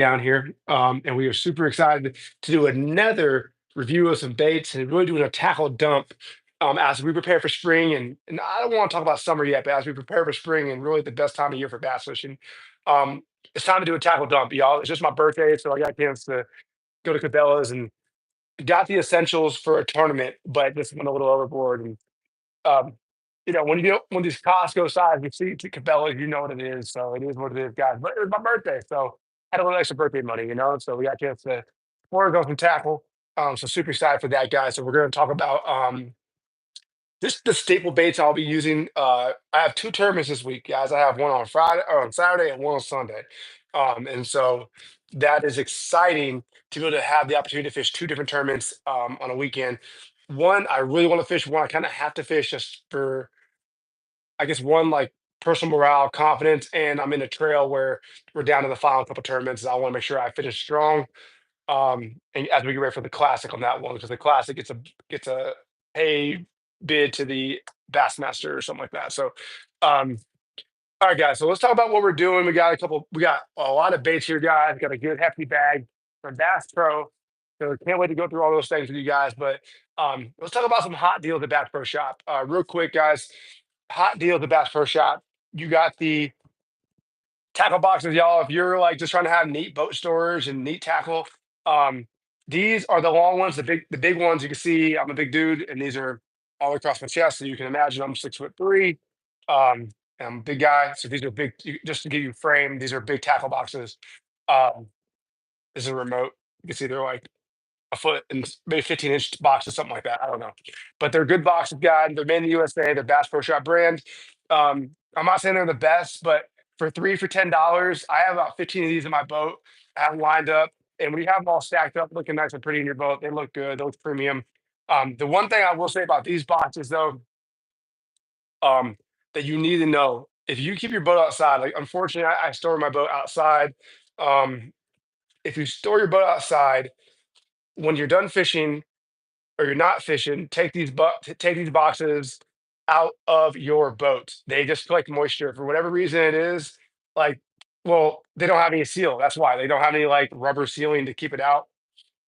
down here, and we are super excited to do another review of some baits and really doing a tackle dump as we prepare for spring. And I don't want to talk about summer yet, but as we prepare for spring and really the best time of year for bass fishing, um, it's time to do a tackle dump, y'all. It's just my birthday, so I got a chance to go to Cabela's and got the essentials for a tournament, but just went a little overboard. And um, when these Costco size receipts at Cabela's, you know what it is. So it is what it is, guys. But it was my birthday, so had a little extra birthday money, So we got a chance to order those some tackle. So super excited for that, guys. So we're going to talk about just the staple baits I'll be using. I have two tournaments this week, guys. I have one on Friday or on Saturday and one on Sunday. And so that is exciting to be able to have the opportunity to fish two different tournaments on a weekend. One, I really want to fish. One, I kind of have to fish just for, I guess, one, like personal morale, confidence, and I'm in a trail where we're down to the final couple tournaments. I want to make sure I finish strong. And as we get ready for the classic on that one, because the classic gets a pay bid to the Bassmaster or something like that. So, um, all right, guys. So let's talk about what we're doing. We got a lot of baits here, guys. Got a good hefty bag from Bass Pro. So can't wait to go through all those things with you guys. But let's talk about some hot deals at Bass Pro Shop. Real quick, guys. Hot deal at the Bass Pro Shop. You got the tackle boxes, y'all. If you're like just trying to have neat boat storage and neat tackle, um, these are the long ones, the big ones. You can see I'm a big dude, and these are all across my chest. So you can imagine I'm 6'3". And I'm a big guy. So these are big. Just to give you frame, these are big tackle boxes. Um, this is a remote. You can see they're like a foot and maybe 15-inch boxes, something like that. I don't know, but they're good boxes, guys. They're made in the USA. They're Bass Pro Shop brand. I'm not saying they're the best, but for three for $10, I have about 15 of these in my boat. I have them lined up, and when you have them all stacked up, looking nice and pretty in your boat, they look good. They look premium. The one thing I will say about these boxes, though, um, that you need to know if you keep your boat outside. Like, unfortunately, I store my boat outside. Um, if you store your boat outside, when you're done fishing or you're not fishing, take these boxes out of your boat. They just collect moisture for whatever reason it is. Like, well, they don't have any seal. That's why they don't have any like rubber sealing to keep it out,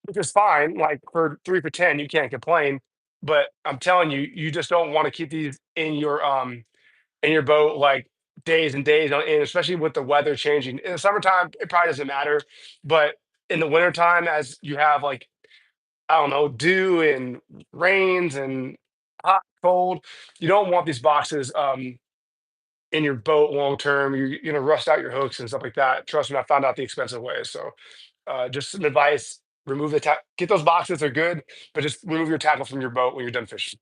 which is fine. Like for three for 10, you can't complain. But I'm telling you, you just don't want to keep these in your boat like days and days on end, especially with the weather changing. In the summertime, it probably doesn't matter. But in the wintertime, as you have like I don't know, dew and rains and hot, cold. You don't want these boxes in your boat long term. You're gonna rust out your hooks and stuff like that. Trust me, I found out the expensive way. So just some advice: get those boxes. They're good, but just remove your tackle from your boat when you're done fishing.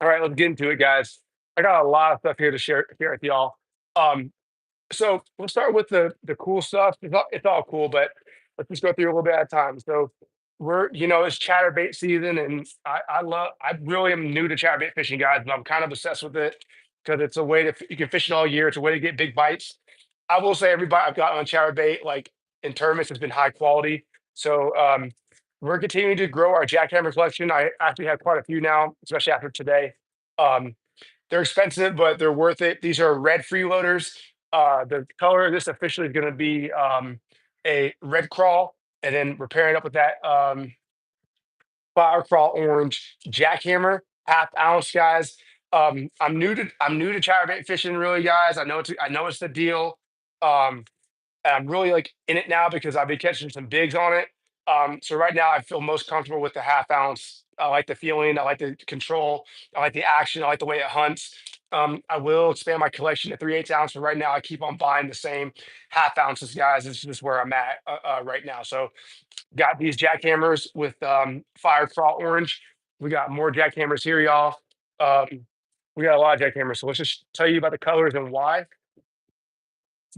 All right, let's get into it, guys. I got a lot of stuff here to share with y'all. Um, so we'll start with the cool stuff. It's all cool, but let's just go through a little bit at a time. So it's chatterbait season, and I really am new to chatterbait fishing, guys, but I'm kind of obsessed with it because it's a way you can fish it all year. It's a way to get big bites. I will say every bite I've got on chatterbait, like in tournaments, has been high quality. So we're continuing to grow our jackhammer collection. I actually have quite a few now, especially after today. Um, they're expensive, but they're worth it. These are red freeloaders. The color of this officially is going to be a red crawl, and then we're pairing up with that fire crawl orange jackhammer, half ounce, guys. I'm new to chatterbait fishing, really, guys. I know it's the deal. Um, and I'm really like in it now because I've been catching some bigs on it. So right now I feel most comfortable with the half ounce. I like the feeling, I like the control, I like the action, I like the way it hunts. I will expand my collection to 3/8 ounce, but right now I keep on buying the same half ounces, guys. This is just where I'm at right now. So got these jackhammers with fire crawl orange. We got more jackhammers here, y'all. Um, we got a lot of jackhammers. So let's just tell you about the colors and why.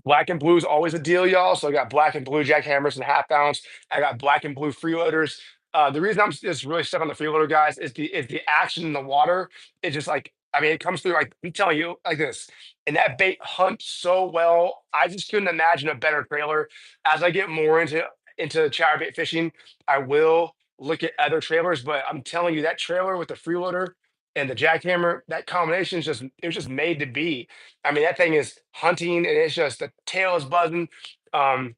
Black and blue is always a deal, y'all. So I got black and blue jackhammers and half ounce. I got black and blue freeloaders. The reason I'm just really stuck on the freeloader, guys, is the action in the water. It's just like it comes through like I'm telling you like this, and that bait hunts so well. I just couldn't imagine a better trailer. As I get more into chatterbait fishing, I will look at other trailers, but I'm telling you that trailer with the freeloader and the jackhammer, that combination is just it was just made to be. That thing is hunting, and it's just the tail is buzzing. Um,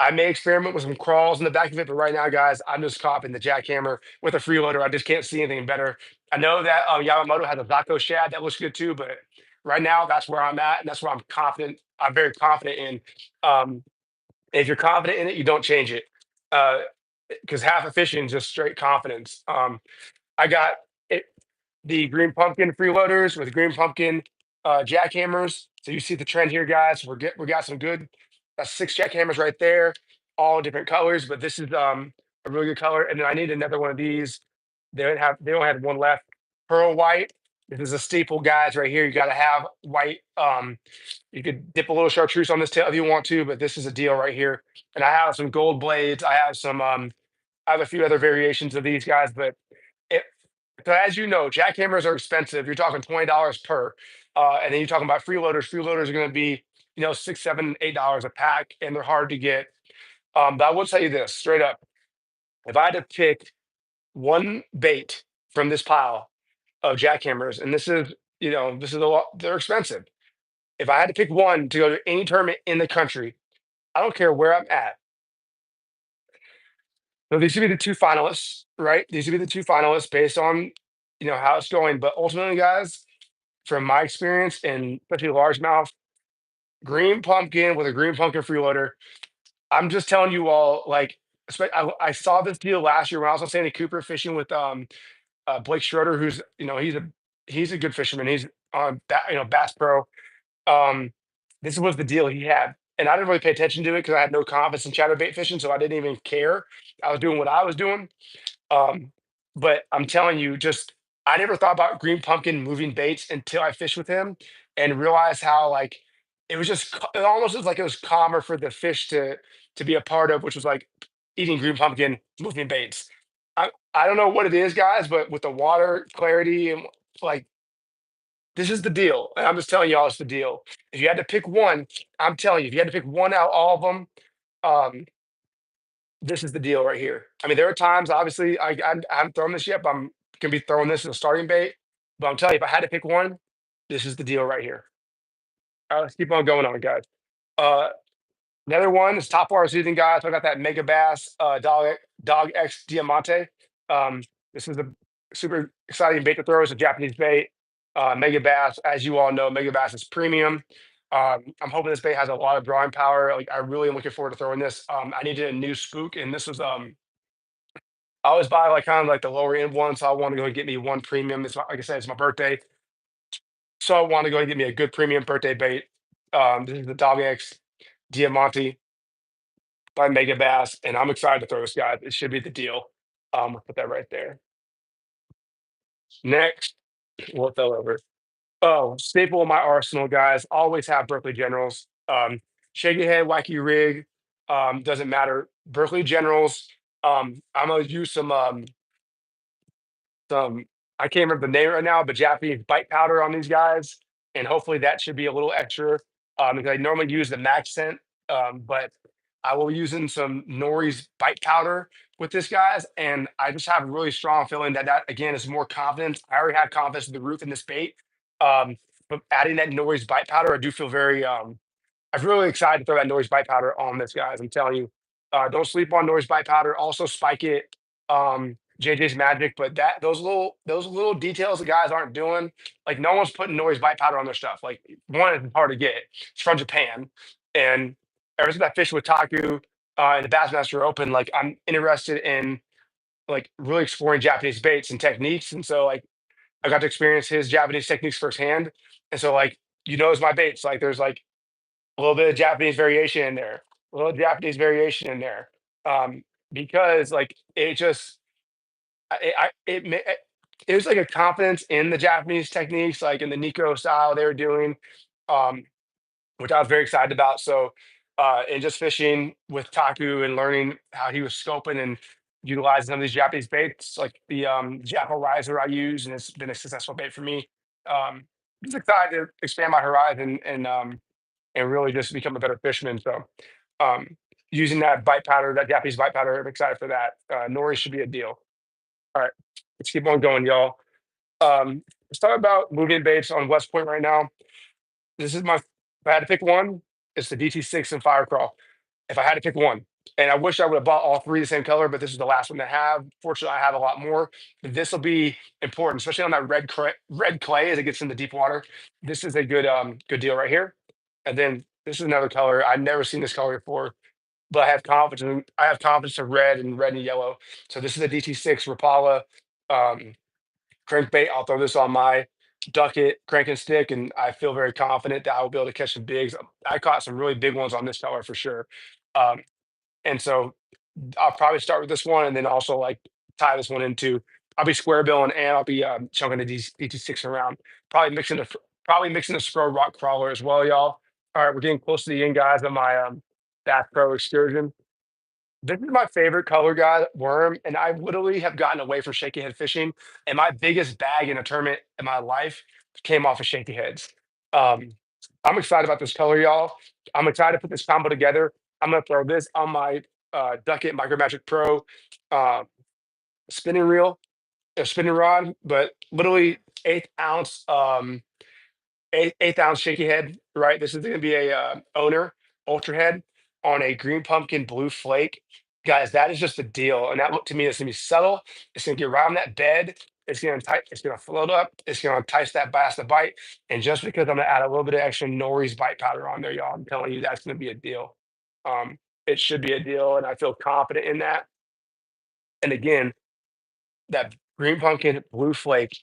I may experiment with some crawls in the back of it, but right now, guys, I'm just copping the jackhammer with a freeloader. I just can't see anything better. I know that Yamamoto has a Zaco shad that looks good too, but right now that's where I'm at, and that's where I'm confident. I'm very confident in. Um, if you're confident in it, you don't change it, because half of fishing is just straight confidence. I got it, the green pumpkin freeloaders with green pumpkin jackhammers. So you see the trend here, guys. We got some good six jackhammers right there, all different colors. But this is a really good color. And then I need another one of these. They only had one left. Pearl white. This is a staple, guys. Right here, you got to have white. You could dip a little chartreuse on this tail if you want to, but this is a deal right here. And I have some gold blades. I have some. I have a few other variations of these guys, but it, so as you know, jackhammers are expensive. You're talking $20 per, and then you're talking about freeloaders. Freeloaders are going to be, $6, $7, $8 a pack, and they're hard to get. But I will tell you this straight up: if I had to pick one bait from this pile of jackhammers, and this is a lot, they're expensive. If I had to pick one to go to any tournament in the country, I don't care where I'm at. So these would be the two finalists, right? These would be the two finalists based on how it's going. But ultimately, guys, from my experience and especially largemouth, green pumpkin with a green pumpkin freeloader. I'm just telling you all, like, I saw this deal last year when I was on Sandy Cooper fishing with Blake Schroeder, who's he's a good fisherman. He's on Bass Pro. Um, this was the deal he had, and I didn't really pay attention to it because I had no confidence in chatterbait fishing, so I didn't even care. I was doing what I was doing. Um, but I'm telling you, just I never thought about green pumpkin moving baits until I fished with him and realized how like it was just it almost was like it was calmer for the fish to be a part of, which was like eating green pumpkin, moving baits. I don't know what it is, guys, but with the water clarity and like this is the deal. And I'm just telling y'all it's the deal. If you had to pick one, I'm telling you, if you had to pick one out of all of them, um, this is the deal right here. I mean, there are times, obviously, I haven't thrown this yet, but I'm gonna be throwing this as a starting bait. But I'm telling you, if I had to pick one, this is the deal right here. Let's keep on going on, guys. Uh, Another one is top water season, guys. So I got that Mega Bass Dog X Diamante. This is a super exciting bait to throw. It's a Japanese bait. Mega Bass, as you all know, Mega Bass is premium. I'm hoping this bait has a lot of drawing power. Like I really am looking forward to throwing this. I needed a new spook, and this was I always buy like kind of like the lower end one, so I want to go and get me one premium. Like I said, it's my birthday, so I want to go and get me a good premium birthday bait. This is the Dog X Diamante by Mega Bass, and I'm excited to throw this guy. It should be the deal. We'll put that right there. Next, we'll throw over. Oh, staple of my arsenal, guys. Always have Berkeley Generals. Shaky head, wacky rig. Doesn't matter. Berkeley Generals. I'm gonna use some I can't remember the name right now, but Japanese bite powder on these guys, and hopefully that should be a little extra. Because I normally use the Max scent, but I will using some Nori's bite powder with this guys, and I just have a really strong feeling that that again is more confidence. I already have confidence in the roof in this bait, but adding that Nori's bite powder, I do feel very I'm really excited to throw that noise bite powder on this, guys. I'm telling you, don't sleep on noise bite powder. Also, spike it, JJ's Magic. But those little details the guys aren't doing. Like no one's putting noise bite powder on their stuff. Like one, it's hard to get. It's from Japan, and ever since I fished with Taku and the Bassmaster Open, like I'm interested in like really exploring Japanese baits and techniques. And so like I got to experience his Japanese techniques firsthand. And so like it's my baits. Like there's like a little bit of Japanese variation in there, a little Japanese variation in there, um, because like it just I it ma- it was like a confidence in the Japanese techniques, like in the Nico style they were doing, um, which I was very excited about. So, and just fishing with Taku and learning how he was scoping and utilizing some of these Japanese baits, like the Jackal Riser I use, and it's been a successful bait for me. Um, just excited to expand my horizon and really just become a better fisherman. So, um, using that bite powder, that Japanese bite powder, I'm excited for that. Nori should be a deal. All right, let's keep on going, y'all. Let's talk about moving baits on West Point right now. This is my, if I had to pick one, it's the DT6 and Firecrawl. if I had to pick one, and I wish I would have bought all three the same color, but this is the last one to have. Fortunately, I have a lot more. This will be important, especially on that red clay as it gets into deep water. This is a good deal right here. And then this is another color. I've never seen this color before, but I have confidence in red and yellow. So this is a DT6 Rapala um, crankbait. I'll throw this on my ducket cranking stick, and I feel very confident that I will be able to catch some bigs. I caught some really big ones on this color for sure. Um, and so I'll probably start with this one and then also like tie this one into I'll be square billing and I'll be chunking the DT6 around. Probably mixing the probably mixing the Spro rock crawler as well, y'all. All right, we're getting close to the end, guys, on my Bass Pro excursion. This is my favorite color guide worm, and I literally have gotten away from shaky head fishing. And my biggest bag in a tournament in my life came off of shaky heads. Um, I'm excited about this color, y'all. I'm excited to put this combo together. I'm gonna throw this on my Ducket Micromagic Pro uh, spinning reel, spinning rod, but literally eighth ounce. Eighth ounce shaky head, right? This is going to be a owner ultra head on a green pumpkin blue flake. Guys, that is just a deal. And that look to me is going to be subtle. It's going to get right on that bed. It's going to float up. It's going to entice that bass to bite. And just because I'm going to add a little bit of extra Nori's bite powder on there, y'all, I'm telling you that's going to be a deal. It should be a deal, and I feel confident in that. And again, that green pumpkin blue flake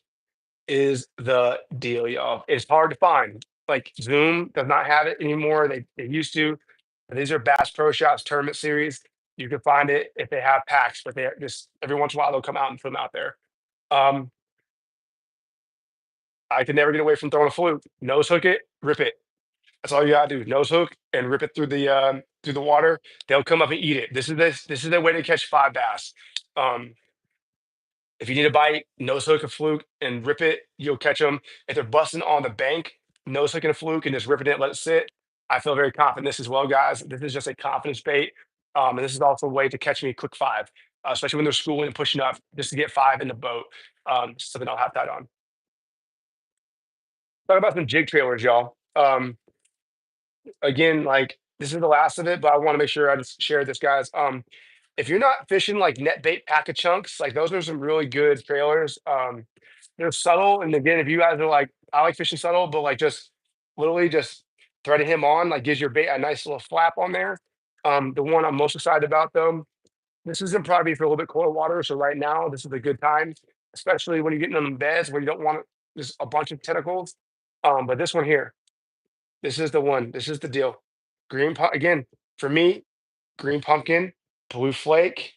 is the deal, y'all. It's hard to find. Like Zoom does not have it anymore. They used to. These are Bass Pro Shops tournament series. You can find it if they have packs, but they're just every once in a while they'll come out and put them out there. Um, I can never get away from throwing a fluke. Nose hook it, rip it. That's all you gotta do. Nose hook and rip it through the water. They'll come up and eat it. This is the way to catch five bass. Um, If you need a bite, nose hook a fluke and rip it, you'll catch them. If they're busting on the bank, nose hooking a fluke and just ripping it, let it sit. I feel very confident in this as well, guys. This is just a confidence bait. And this is also a way to catch me a quick five, especially when they're schooling and pushing up just to get five in the boat. Something I'll have that on. Talk about some jig trailers, y'all. Again, like this is the last of it, but I want to make sure I just share this, guys. If you're not fishing like net bait pack of chunks, like those are some really good trailers. They're subtle, and again, if you guys are like, I like fishing subtle, but like just literally just threading him on, like gives your bait a nice little flap on there. The one I'm most excited about though, this isn't probably for a little bit colder water, so right now this is a good time, especially when you're getting on the beds where you don't want just a bunch of tentacles. But this one here, this is the one. This is the deal. Again for me, green pumpkin, blue flake.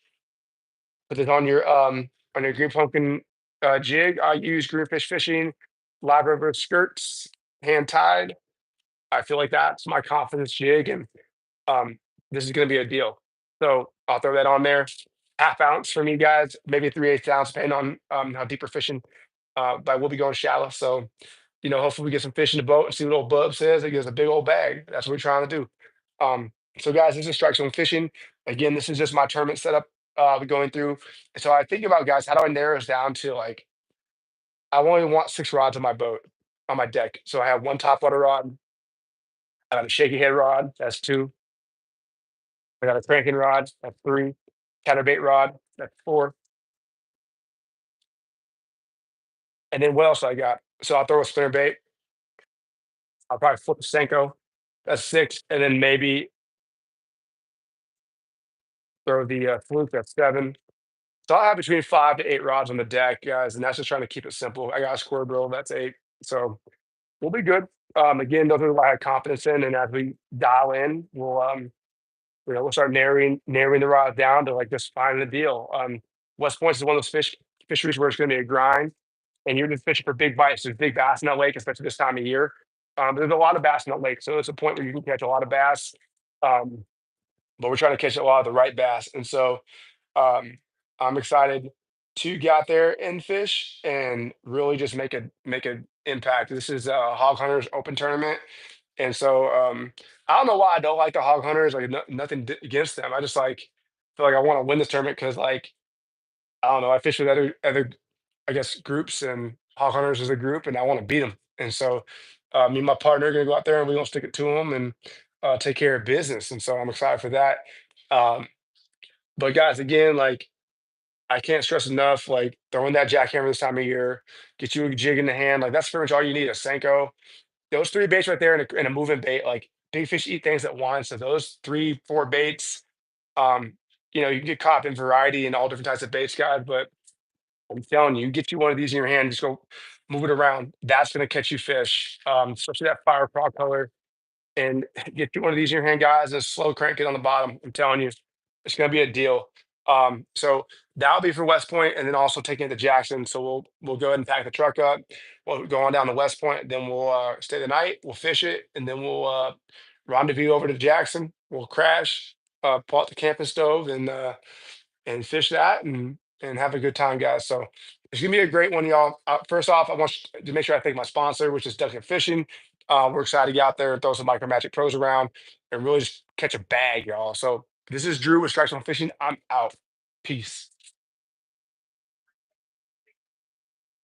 Put it on your green pumpkin jig. I use Greenfish Fishing live river skirts, hand tied. I feel like that's my confidence jig, and um, this is going to be a deal. So I'll throw that on there. Half ounce for me, guys. Maybe 3/8 ounce, depending on how deep we're fishing. But we'll be going shallow, so hopefully we get some fish in the boat and see what old Bub says. He gives a big old bag. That's what we're trying to do. So guys, this is Strike Zone Fishing. Again, this is just my tournament setup we're going through. So I think about guys, how do I narrow this down to like I only want six rods on my boat, on my deck. So I have one top water rod, I got a shaky head rod, that's two. I got a cranking rod, that's three. Counterbait rod, that's four. And then what else I got? So I'll throw a spinner bait. I'll probably flip a Senko, that's six. And then maybe throw the fluke, that's seven. So I have between 5 to 8 rods on the deck, guys, and that's just trying to keep it simple. I got a square bill, that's eight. So we'll be good. Again, those are what I have confidence in, and as we dial in, we'll start narrowing the rods down to like just finding the deal. West Point is one of those fisheries where it's going to be a grind, and you're just fishing for big bites. There's big bass in that lake, especially this time of year. There's a lot of bass in that lake, so it's a point where you can catch a lot of bass. Um, but we're trying to catch a lot of the right bass, and so um, I'm excited to get out there and fish and really just make a impact. This is a Hog Hunters Open tournament, and so I don't know why I don't like the Hog Hunters. Like nothing against them. I just like feel like I want to win this tournament because like I don't know. I fish with other I guess groups, and Hog Hunters is a group, and I want to beat them. And so me and my partner are gonna go out there and we're gonna stick it to them, and take care of business. And so I'm excited for that. Um, but guys, again, like I can't stress enough, like throwing that jackhammer this time of year, get you a jig in the hand. Like that's pretty much all you need. A Senko, those three baits right there, and a moving bait. Like big fish eat things at once. So those three, four baits, um, you can get caught in variety and all different types of baits, guys. But I'm telling you, get you one of these in your hand, just go move it around. That's gonna catch you fish, especially that fire frog color. And get you one of these in your hand, guys, and slow crank it on the bottom. I'm telling you, it's gonna be a deal. So that'll be for West Point, and then also taking it to Jackson. So we'll go ahead and pack the truck up. We'll go on down to West Point, then we'll stay the night. We'll fish it, and then we'll rendezvous over to Jackson. We'll crash, pull out the camping stove, and fish that and have a good time, guys. So it's gonna be a great one, y'all. First off, I want to make sure I thank my sponsor, which is Duncan Fishing. We're excited to get out there and throw some Micro Magic Pros around and really just catch a bag, y'all. So this is Drew with Strikes on Fishing. I'm out. Peace.